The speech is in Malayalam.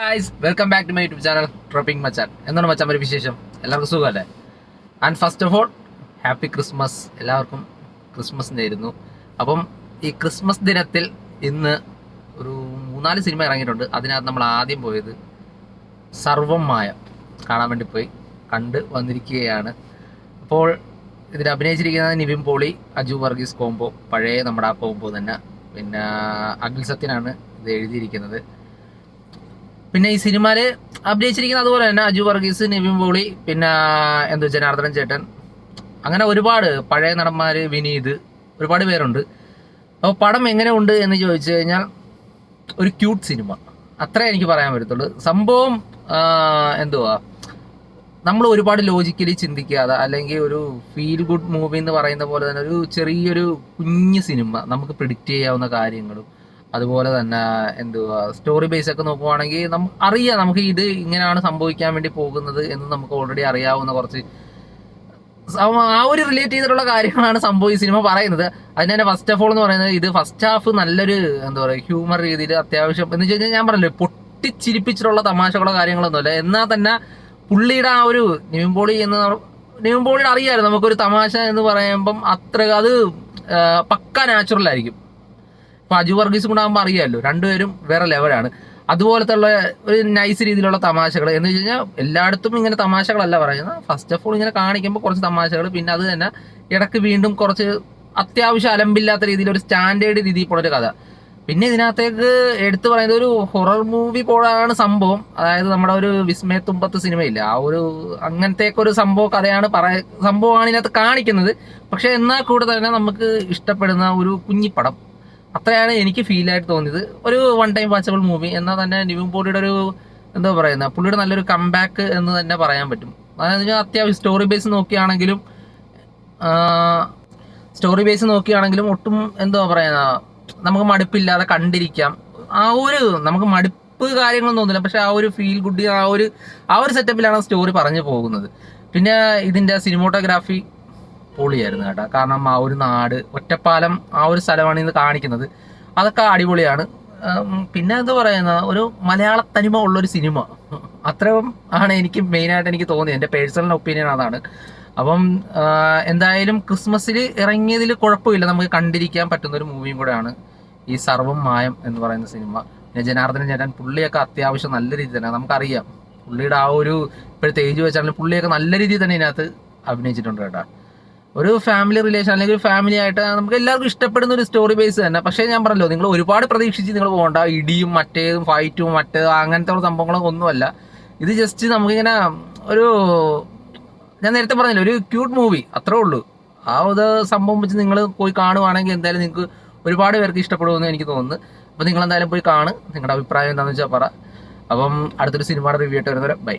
Guys welcome back to my YouTube channel tropping Machan. എന്താണ് മച്ചാൻ ഒരു വിശേഷം? എല്ലാവർക്കും സുഖമല്ലേ? And first of all happy Christmas. എല്ലാവർക്കും ക്രിസ്മസ് നേരുന്നു. അപ്പം ഈ ക്രിസ്മസ് ദിനത്തിൽ ഇന്ന് ഒരു 3-4 സിനിമ ഇറങ്ങിയിട്ടുണ്ട്. അതിനകത്ത് നമ്മൾ ആദ്യം പോയത് സർവം മായ കാണാൻ വേണ്ടി പോയി കണ്ട് വന്നിരിക്കുകയാണ്. അപ്പോൾ ഇതിൽ അഭിനയിച്ചിരിക്കുന്നത് നിവിൻ പോളി, അജു വർഗീസ് കോംബോ, പഴയ നമ്മുടെ ആ കോംബോ തന്നെ. പിന്നെ അഖിൽ സത്യനാണ് ഇത് എഴുതിയിരിക്കുന്നത്. പിന്നെ ഈ സിനിമയിൽ അഭിനയിച്ചിരിക്കുന്നത് അതുപോലെ തന്നെ അജു വർഗീസ്, നിവിൻ പോളി, പിന്നെ ജനാർദ്ദനൻ ചേട്ടൻ, അങ്ങനെ ഒരുപാട് പഴയ നടന്മാർ, വിനീത്, ഒരുപാട് പേരുണ്ട്. അപ്പോൾ പടം എങ്ങനെ ഉണ്ട് എന്ന് ചോദിച്ചു കഴിഞ്ഞാൽ ഒരു ക്യൂട്ട് സിനിമ, അത്രേ എനിക്ക് പറയാൻ പറ്റത്തുള്ളൂ. സംഭവം നമ്മൾ ഒരുപാട് ലോജിക്കലി ചിന്തിക്കാതെ, അല്ലെങ്കിൽ ഒരു ഫീൽ ഗുഡ് മൂവി എന്ന് പറയുന്ന പോലെ തന്നെ ഒരു ചെറിയൊരു കുഞ്ഞു സിനിമ, നമുക്ക് പ്രിഡിക്റ്റ് ചെയ്യാവുന്ന കാര്യങ്ങളും അതുപോലെ തന്നെ സ്റ്റോറി ബേസ് ഒക്കെ നോക്കുവാണെങ്കിൽ നമുക്ക് അറിയാം, നമുക്ക് ഇത് ഇങ്ങനെയാണ് സംഭവിക്കാൻ വേണ്ടി പോകുന്നത് എന്ന് നമുക്ക് ഓൾറെഡി അറിയാവുന്ന കുറച്ച് ആ ഒരു റിലേറ്റ് ചെയ്തിട്ടുള്ള കാര്യങ്ങളാണ് സംഭവം ഈ സിനിമ പറയുന്നത്. അതിന് തന്നെ ഫസ്റ്റ് ഓഫ് ഓൾ എന്ന് പറയുന്നത്, ഇത് ഫസ്റ്റ് ഹാഫ് നല്ലൊരു ഹ്യൂമർ രീതിയിൽ അത്യാവശ്യം എന്ന് വെച്ച് കഴിഞ്ഞാൽ ഞാൻ പറഞ്ഞില്ലേ, പൊട്ടിച്ചിരിപ്പിച്ചിട്ടുള്ള തമാശകളോ കാര്യങ്ങളൊന്നുമല്ല. എന്നാൽ തന്നെ പുള്ളിയുടെ ആ ഒരു നിവിൻ പോളിയുടെ അറിയാമായിരുന്നു നമുക്കൊരു തമാശ എന്ന് പറയുമ്പം അത്ര അത് പക്ക നാച്ചുറൽ ആയിരിക്കും. ഇപ്പൊ അജു വർഗീസ് കൊണ്ടാകുമ്പോൾ അറിയാമല്ലോ, രണ്ടുപേരും വേറെ ലെവലാണ്. അതുപോലത്തെ ഉള്ള ഒരു നൈസ് രീതിയിലുള്ള തമാശകൾ എന്ന് വെച്ച് കഴിഞ്ഞാൽ എല്ലായിടത്തും ഇങ്ങനെ തമാശകളല്ല പറയുന്നത്. ഫസ്റ്റ് ഓഫ് ഓൾ ഇങ്ങനെ കാണിക്കുമ്പോൾ കുറച്ച് തമാശകൾ, പിന്നെ അത് തന്നെ ഇടയ്ക്ക് വീണ്ടും കുറച്ച് അത്യാവശ്യം അലമ്പില്ലാത്ത രീതിയിൽ ഒരു സ്റ്റാൻഡേർഡ് രീതിയിൽ പോലൊരു കഥ. പിന്നെ ഇതിനകത്തേക്ക് എടുത്തു പറയുന്നത് ഒരു ഹൊറർ മൂവി പോലാണ് സംഭവം. അതായത് നമ്മുടെ ഒരു വിസ്മയത്തുമ്പത്ത് സിനിമയില്ല, ആ ഒരു അങ്ങനത്തേക്ക് ഒരു സംഭവം കഥയാണ് സംഭവമാണ് ഇതിനകത്ത് കാണിക്കുന്നത്. പക്ഷെ എന്നാൽ കൂടെ തന്നെ നമുക്ക് ഇഷ്ടപ്പെടുന്ന ഒരു കുഞ്ഞിപ്പടം, അത്രയാണ് എനിക്ക് ഫീലായിട്ട് തോന്നിയത്. ഒരു വൺ ടൈം വാച്ചബിൾ മൂവി. എന്നാൽ തന്നെ നിവിൻ പോളിയുടെ ഒരു പുള്ളിയുടെ നല്ലൊരു കംബാക്ക് എന്ന് തന്നെ പറയാൻ പറ്റും. അതായത് അത്യാവശ്യം സ്റ്റോറി ബേസ് നോക്കിയാണെങ്കിലും ഒട്ടും നമുക്ക് മടുപ്പില്ലാതെ കണ്ടിരിക്കാം. നമുക്ക് മടുപ്പ് കാര്യങ്ങളൊന്നും തോന്നില്ല, പക്ഷെ ആ ഒരു ഫീൽ ഗുഡ്, ആ ഒരു സെറ്റപ്പിലാണ് സ്റ്റോറി പറഞ്ഞു പോകുന്നത്. പിന്നെ ഇതിന്റെ സിനിമോട്ടോഗ്രാഫി പൊളിയായിരുന്നു കേട്ടോ. കാരണം ആ ഒരു നാട്, ഒറ്റപ്പാലം, ആ ഒരു സ്ഥലമാണ് ഇന്ന് കാണിക്കുന്നത്. അതൊക്കെ അടിപൊളിയാണ്. പിന്നെ ഒരു മലയാള തനിമ ഉള്ളൊരു സിനിമ, അത്രയും ആണ് എനിക്ക് മെയിനായിട്ട് എനിക്ക് തോന്നിയത്. എൻ്റെ പേഴ്സണൽ ഒപ്പീനിയൻ അതാണ്. അപ്പം എന്തായാലും ക്രിസ്മസിൽ ഇറങ്ങിയതിൽ കുഴപ്പമില്ല, നമുക്ക് കണ്ടിരിക്കാൻ പറ്റുന്ന ഒരു മൂവിയും കൂടെയാണ് ഈ സർവം മായം എന്ന് പറയുന്ന സിനിമ. പിന്നെ ജനാർദ്ദനൻ ചേട്ടൻ, പുള്ളിയൊക്കെ അത്യാവശ്യം നല്ല രീതിയിൽ തന്നെ, നമുക്കറിയാം പുള്ളിയുടെ ആ ഒരു ഇപ്പോഴത്തെ ഏജ് വെച്ചാണെങ്കിൽ പുള്ളിയൊക്കെ നല്ല രീതിയിൽ തന്നെ ഇതിനകത്ത് അഭിനയിച്ചിട്ടുണ്ട് കേട്ടോ. ഒരു ഫാമിലി റിലേഷൻ അല്ലെങ്കിൽ ഫാമിലി ആയിട്ട് നമുക്ക് എല്ലാവർക്കും ഇഷ്ടപ്പെടുന്ന ഒരു സ്റ്റോറി ബേസ് തന്നെ. പക്ഷേ ഞാൻ പറഞ്ഞല്ലോ, നിങ്ങൾ ഒരുപാട് പ്രതീക്ഷിച്ച് നിങ്ങൾ പോകണ്ട. ഇടിയും മറ്റേതും ഫൈറ്റും അങ്ങനത്തെ സംഭവങ്ങളും ഒന്നുമല്ല. ഇത് ജസ്റ്റ് നമുക്കിങ്ങനെ ഞാൻ നേരത്തെ പറഞ്ഞല്ലോ, ഒരു ക്യൂട്ട് മൂവി, അത്രേ ഉള്ളൂ. ആ ഒരു സംഭവം വെച്ച് നിങ്ങൾ പോയി കാണുവാണെങ്കിൽ എന്തായാലും നിങ്ങൾക്ക് ഒരുപാട് പേർക്ക് ഇഷ്ടപ്പെടുമെന്ന് എനിക്ക് തോന്നുന്നു. അപ്പോൾ നിങ്ങൾ എന്തായാലും പോയി നിങ്ങളുടെ അഭിപ്രായം എന്താണെന്ന് വെച്ചാൽ പറ. അപ്പം അടുത്തൊരു സിനിമയുടെ റിവ്യൂ ആയിട്ട് വരുന്നവരെ ബൈ.